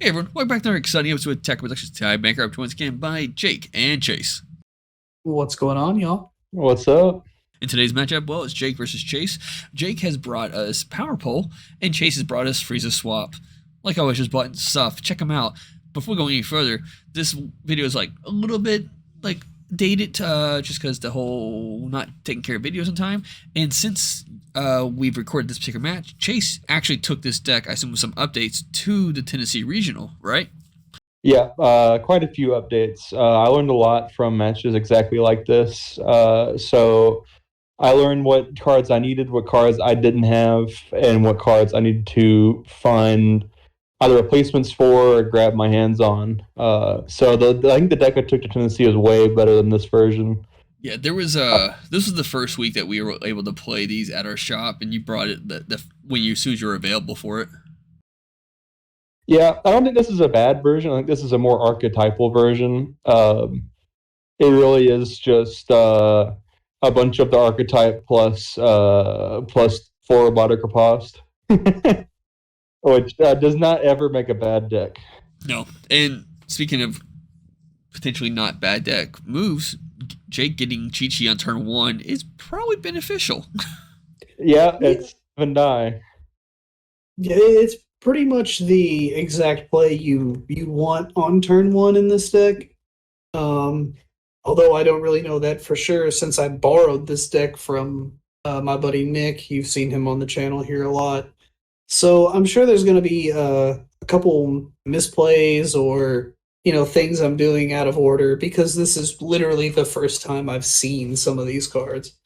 Hey everyone, welcome back to another exciting episode with Tech Productions Tide Banker up to once again by Jake and Chase. What's going on, y'all? What's up? In today's matchup, well, it's Jake versus Chase. Jake has brought us Power Pole, and Chase has brought us Frieza Swap. Like always, just bought stuff. Check them out. Before going any further, this video is like a little bit like dated just because the whole not taking care of videos in time. And since we've recorded this particular match, Chase actually took this deck, I assume with some updates, to the Tennessee Regional, right? Yeah, quite a few updates. I learned a lot from matches exactly like this. So I learned what cards I needed, what cards I didn't have, and what cards I needed to find either replacements for or grab my hands on. So I think the deck I took to Tennessee is way better than this version. Yeah, there was this was the first week that we were able to play these at our shop, and you brought it when you as soon as you were available for it. Yeah, I don't think this is a bad version. I think this is a more archetypal version. It really is just a bunch of the archetype plus 4 robotic riposte, which does not ever make a bad deck. No, and speaking of potentially not bad deck moves, Jake getting Chi-Chi on turn 1 is probably beneficial. Yeah, it's even die. Yeah, it's pretty much the exact play you want on turn 1 in this deck. Although I don't really know that for sure since I borrowed this deck from my buddy Nick. You've seen him on the channel here a lot. So I'm sure there's going to be a couple misplays or things I'm doing out of order because this is literally the first time I've seen some of these cards.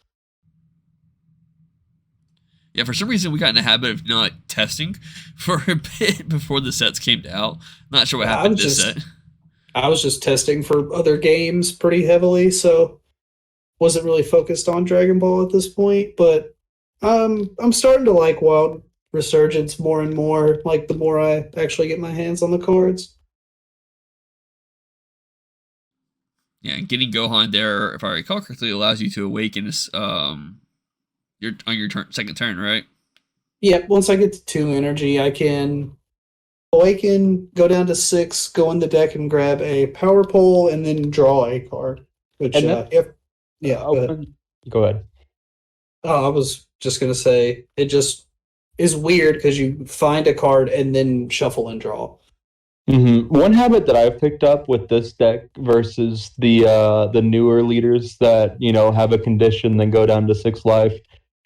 Yeah, for some reason we got in the habit of not testing for a bit before the sets came out. Not sure what happened this set. I was just testing for other games pretty heavily, so wasn't really focused on Dragon Ball at this point. But I'm starting to like Wild Resurgence more and more. Like the more I actually get my hands on the cards. Yeah, and getting Gohan there, if I recall correctly, allows you to awaken your on your second turn, right? Yeah, once I get to 2 energy, I can awaken, go down to 6, go in the deck and grab a power pole, and then draw a card. Which, Go ahead. Oh, I was just gonna say it just is weird because you find a card and then shuffle and draw. Mm-hmm. One habit that I've picked up with this deck versus the newer leaders that have a condition then go down to 6 life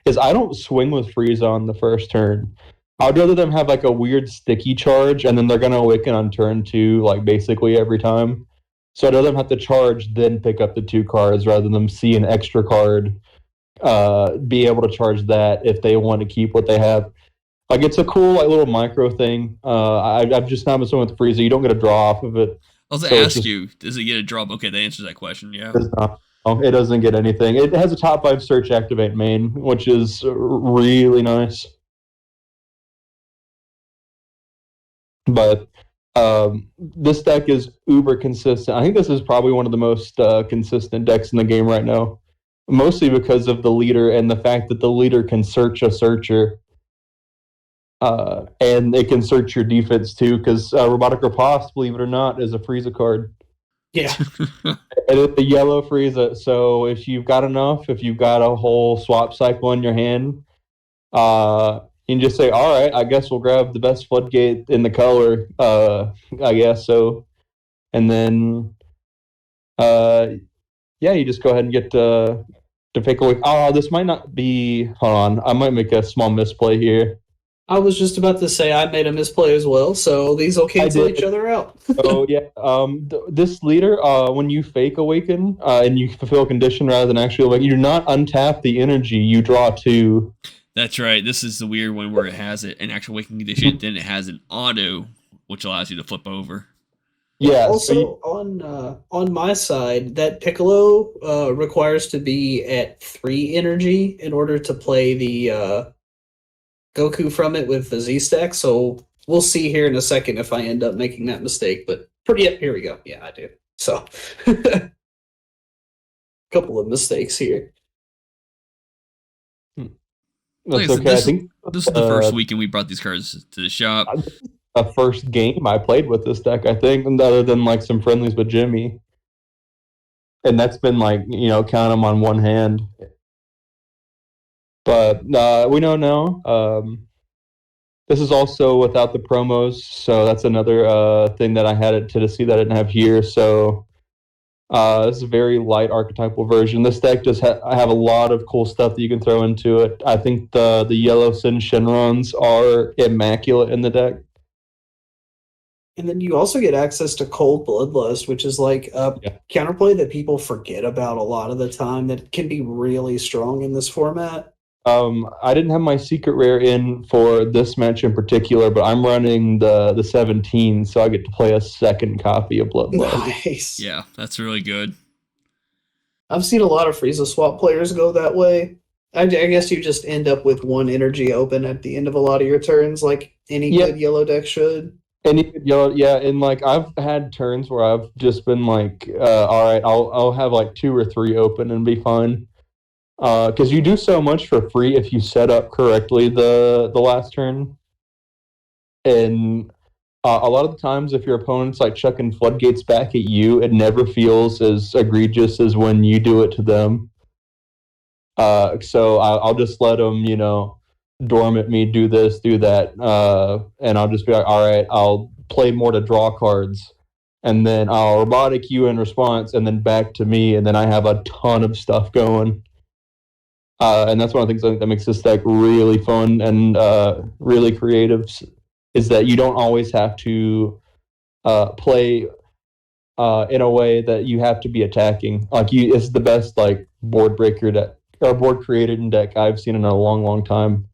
is I don't swing with Frieza on the first turn. I'd rather them have like a weird sticky charge and then they're gonna awaken on turn 2 like basically every time. So I'd rather them have to charge then pick up the 2 cards rather than them see an extra card, be able to charge that if they want to keep what they have. Like it's a cool like little micro thing. I've just not been swinging with Frieza. You don't get a draw off of it. I was gonna ask you, does it get a draw? Okay, that answers that question. Yeah. It doesn't get anything. It has a top 5 search activate main, which is really nice. But this deck is uber consistent. I think this is probably one of the most consistent decks in the game right now. Mostly because of the leader and the fact that the leader can search a searcher. And it can search your defense too, because Robotic Riposte, believe it or not, is a Frieza card. Yeah. And it's a yellow Frieza. So if you've got enough, if you've got a whole swap cycle in your hand, you can just say, all right, I guess we'll grab the best floodgate in the color, I guess so. And then, you just go ahead and get to pick away. Oh, this might not be, hold on, I might make a small misplay here. I was just about to say I made a misplay as well, so these will cancel each other out. This leader, when you fake awaken and you fulfill a condition rather than actually awaken, you do not untap the energy. You draw 2. That's right. This is the weird one where it has an actual awakening condition, then it has an auto, which allows you to flip over. Yeah. Also, on my side, that Piccolo requires to be at 3 energy in order to play the Goku from it with the Z stack, so we'll see here in a second if I end up making that mistake, but here we go. Yeah, I do. So, couple of mistakes here. That's okay. I think this is the first weekend we brought these cards to the shop. a first game I played with this deck, I think, other than like some friendlies with Jimmy. And that's been like, count them on one hand. But we don't know. This is also without the promos, so that's another thing that I had at Tennessee that I didn't have here. So this is a very light archetypal version. This deck does have a lot of cool stuff that you can throw into it. I think the yellow Sin Shenrons are immaculate in the deck. And then you also get access to Cold Bloodlust, which is like a counterplay that people forget about a lot of the time that can be really strong in this format. I didn't have my secret rare in for this match in particular, but I'm running the 17, so I get to play a second copy of Bloodlust. Nice. Yeah, that's really good. I've seen a lot of Frieza swap players go that way. I guess you just end up with one energy open at the end of a lot of your turns, like any good yellow deck should. Any good yellow, and like I've had turns where I've just been like, all right, I'll have like 2 or 3 open and be fine. Because you do so much for free if you set up correctly the last turn. And a lot of the times, if your opponent's like chucking floodgates back at you, it never feels as egregious as when you do it to them. So I'll just let them, dormant me, do this, do that. And I'll just be like, all right, I'll play more to draw cards. And then I'll robotic you in response, and then back to me. And then I have a ton of stuff going. And that's one of the things that makes this deck really fun and really creative, is that you don't always have to play in a way that you have to be attacking. Like it's the best like board breaker deck or board created deck I've seen in a long, long time.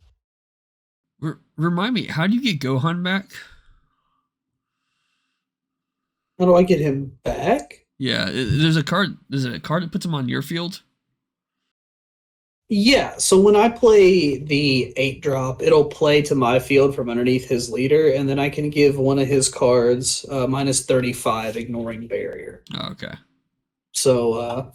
Remind me, how do you get Gohan back? How do I get him back? Yeah, there's a card. Is it a card that puts him on your field? Yeah, so when I play the 8-drop, it'll play to my field from underneath his leader, and then I can give one of his cards minus 35, ignoring barrier. Oh, okay. So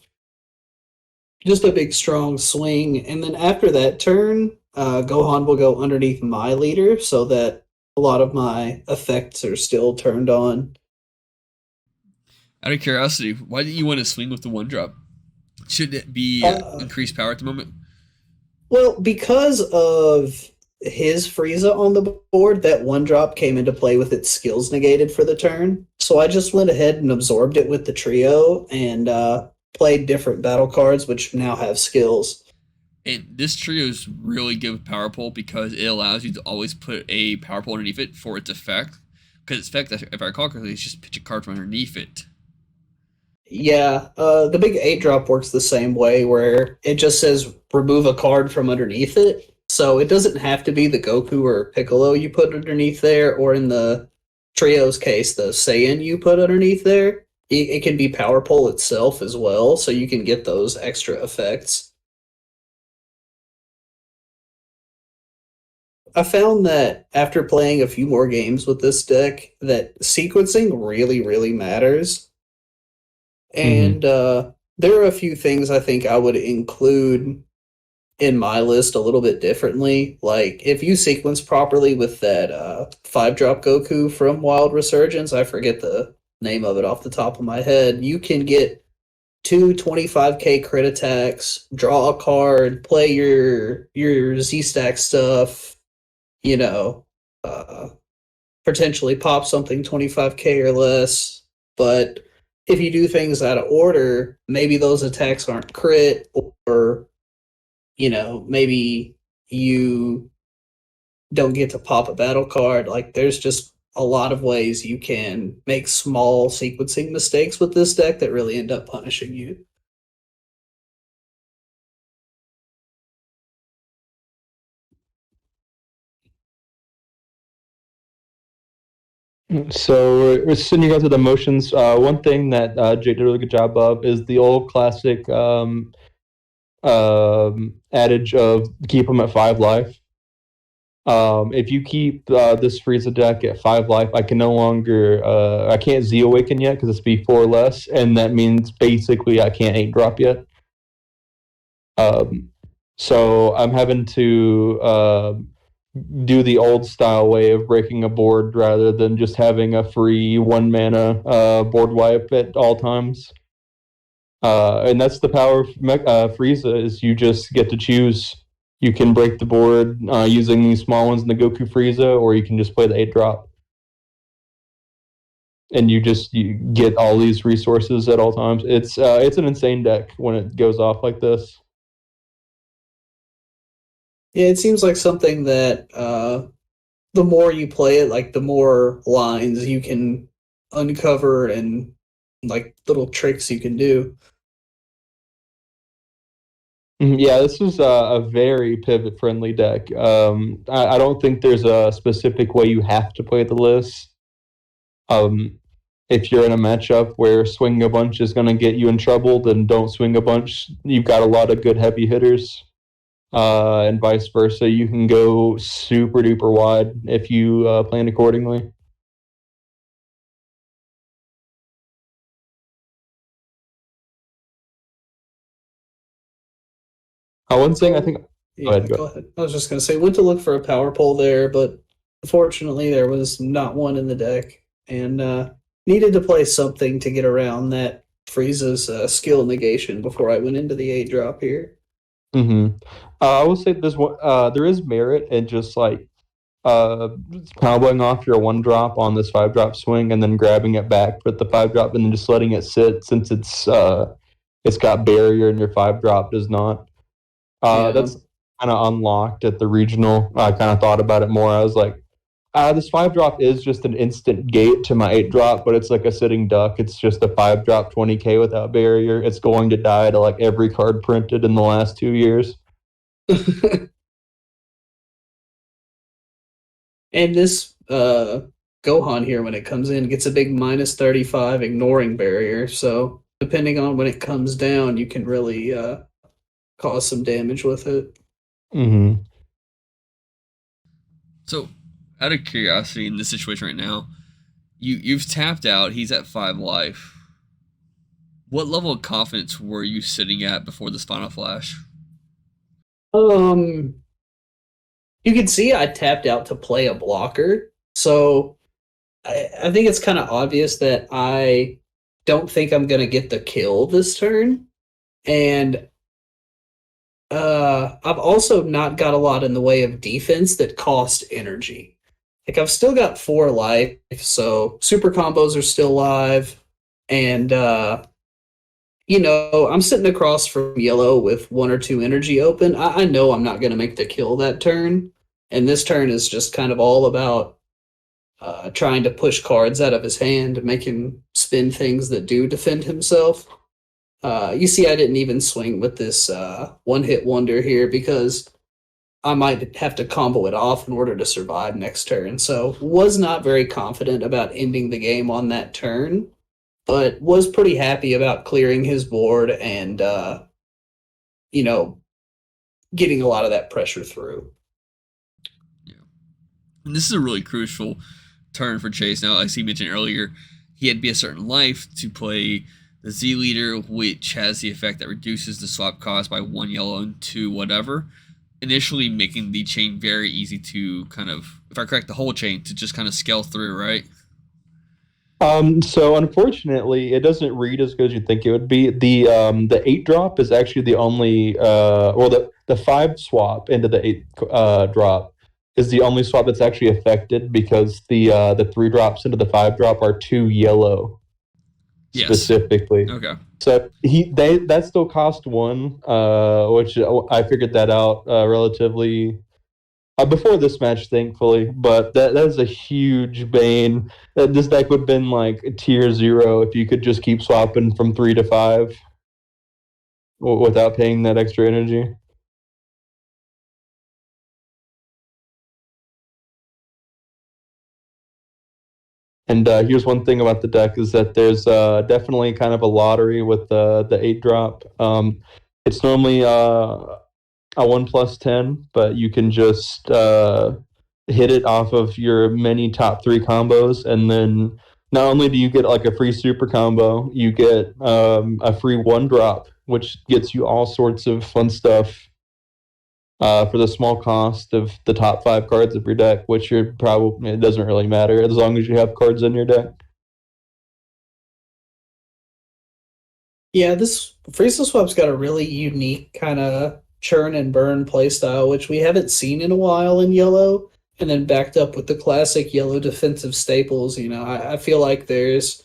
just a big, strong swing. And then after that turn, Gohan will go underneath my leader so that a lot of my effects are still turned on. Out of curiosity, why didn't you want to swing with the 1-drop? Should it be increased power at the moment? Well, because of his Frieza on the board, that 1-drop came into play with its skills negated for the turn. So I just went ahead and absorbed it with the trio and played different battle cards, which now have skills. And this trio is really good with Power Pole because it allows you to always put a Power Pole underneath it for its effect. Because its effect, if I recall correctly, is just pitch a card from underneath it. Yeah, the big 8-drop works the same way, where it just says remove a card from underneath it. So it doesn't have to be the Goku or Piccolo you put underneath there, or in the trio's case, the Saiyan you put underneath there. It can be Power Pole itself as well, so you can get those extra effects. I found that after playing a few more games with this deck, that sequencing really, really matters. And there are a few things I think I would include in my list a little bit differently. Like, if you sequence properly with that 5-drop Goku from Wild Resurgence, I forget the name of it off the top of my head, you can get 2 25k crit attacks, draw a card, play your Z-Stack stuff, potentially pop something 25k or less. But if you do things out of order, maybe those attacks aren't crit, or, maybe you don't get to pop a battle card. Like, there's just a lot of ways you can make small sequencing mistakes with this deck that really end up punishing you. So we're sending you guys through the motions. One thing that Jake did a really good job of is the old classic adage of keep them at 5 life. If you keep this Frieza deck at 5 life, I can no longer I can't Z Awaken yet because it's B4 less, and that means basically I can't 8-drop yet. So I'm having to do the old style way of breaking a board rather than just having a free 1 mana board wipe at all times. And that's the power of Frieza, is you just get to choose. You can break the board using these small ones in the Goku Frieza, or you can just play the 8-drop. And you get all these resources at all times. It's an insane deck when it goes off like this. Yeah, it seems like something that the more you play it, like the more lines you can uncover and like little tricks you can do. Yeah, this is a very pivot friendly deck. I don't think there's a specific way you have to play the list. If you're in a matchup where swinging a bunch is going to get you in trouble, then don't swing a bunch. You've got a lot of good heavy hitters, and vice versa. You can go super duper wide if you plan accordingly. One thing I think. Yeah, go ahead. I was just going to say, went to look for a power pole there, but unfortunately there was not one in the deck, and needed to play something to get around that Frieza's skill negation before I went into the 8-drop here. Mm-hmm. I will say there's one. There is merit in just like comboing off your 1-drop on this 5-drop swing and then grabbing it back with the 5-drop and then just letting it sit, since it's got barrier and your 5-drop does not. Yeah. That's kind of unlocked at the regional. I kind of thought about it more. I was like, this 5-drop is just an instant gate to my 8-drop, but it's like a sitting duck. It's just a 5-drop 20k without barrier. It's going to die to like every card printed in the last 2 years. And this Gohan here, when it comes in, gets a big minus 35 ignoring barrier. So depending on when it comes down, you can really cause some damage with it. Mm-hmm. So, out of curiosity, in this situation right now, you've tapped out. He's at 5 life. What level of confidence were you sitting at before this final flash? You can see I tapped out to play a blocker, so I think it's kind of obvious that I don't think I'm going to get the kill this turn, and I've also not got a lot in the way of defense that cost energy. Like, I've still got 4 life, so super combos are still live, and I'm sitting across from yellow with 1 or 2 energy open. I know I'm not going to make the kill that turn, and this turn is just kind of all about trying to push cards out of his hand and make him spin things that do defend himself. You see, I didn't even swing with this one-hit wonder here because I might have to combo it off in order to survive next turn. So was not very confident about ending the game on that turn, but was pretty happy about clearing his board and, getting a lot of that pressure through. Yeah. And this is a really crucial turn for Chase. Now, as he mentioned earlier, he had to be a certain life to play the Z leader, which has the effect that reduces the swap cost by 1 yellow and 2 whatever, initially making the chain very easy to kind of, if I correct, the whole chain to just kind of scale through, right? So unfortunately, it doesn't read as good as you think it would be. The 8-drop is actually the only the 5 swap into the 8 drop is the only swap that's actually affected, because the 3 drops into the 5-drop are 2 yellow. Yes. Specifically. Okay. So that still cost 1, which I figured that out relatively before this match, thankfully. But that is a huge bane. This deck would have been like tier 0 if you could just keep swapping from 3 to 5 without paying that extra energy. And here's one thing about the deck is that there's definitely kind of a lottery with the 8-drop. It's normally a 1+10, but you can just hit it off of your many top 3 combos, and then not only do you get like a free super combo, you get a free 1-drop, which gets you all sorts of fun stuff. for the small cost of the top 5 cards of your deck, which you're probably, it doesn't really matter as long as you have cards in your deck. Yeah, this Frieza Swap's got a really unique kind of churn and burn playstyle, which we haven't seen in a while in yellow. And then backed up with the classic yellow defensive staples, I feel like there's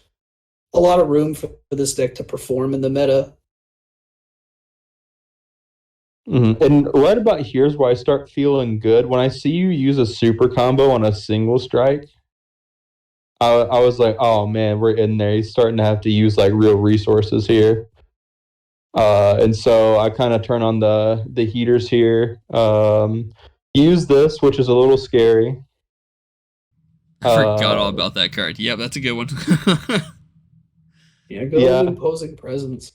a lot of room for this deck to perform in the meta. And right about here's where I start feeling good. When I see you use a super combo on a single strike, I was like, oh man, we're in there. He's starting to have to use like real resources here. And so I kind of turn on the heaters here. Use this, which is a little scary. I forgot all about that card. Yep, that's a good one. Yeah, go imposing presence.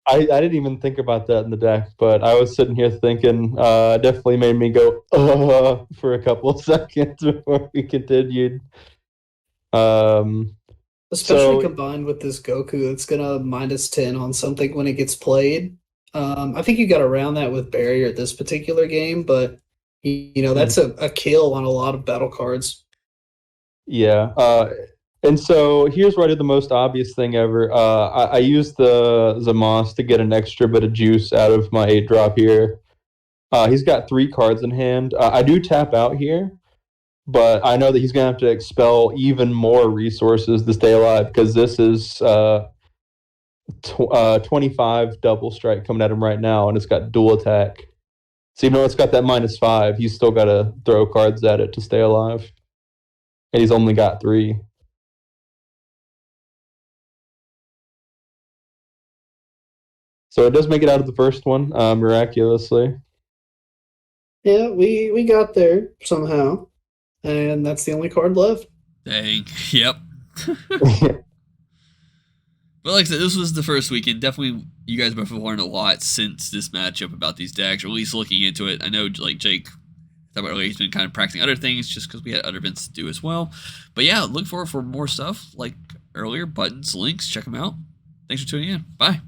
I didn't even think about that in the deck, but I was sitting here thinking, definitely made me go, for a couple of seconds before we continued. Especially combined with this Goku that's gonna -10 on something when it gets played. I think you got around that with Barrier at this particular game, but that's a kill on a lot of battle cards. Yeah. And so here's where I did the most obvious thing ever. I used the Zamos to get an extra bit of juice out of my 8-drop here. He's got 3 cards in hand. I do tap out here, but I know that he's going to have to expel even more resources to stay alive because this is 25 double strike coming at him right now, and it's got dual attack. So even though it's got that -5, he's still got to throw cards at it to stay alive. And he's only got 3. So it does make it out of the first one, miraculously. Yeah, we got there somehow. And that's the only card left. Dang. Yep. But like I said, this was the first weekend. Definitely, you guys both have learned a lot since this matchup about these decks, or at least looking into it. I know, like Jake talked about earlier, he's been kind of practicing other things just because we had other events to do as well. But yeah, look forward for more stuff like earlier, buttons, links, check them out. Thanks for tuning in. Bye.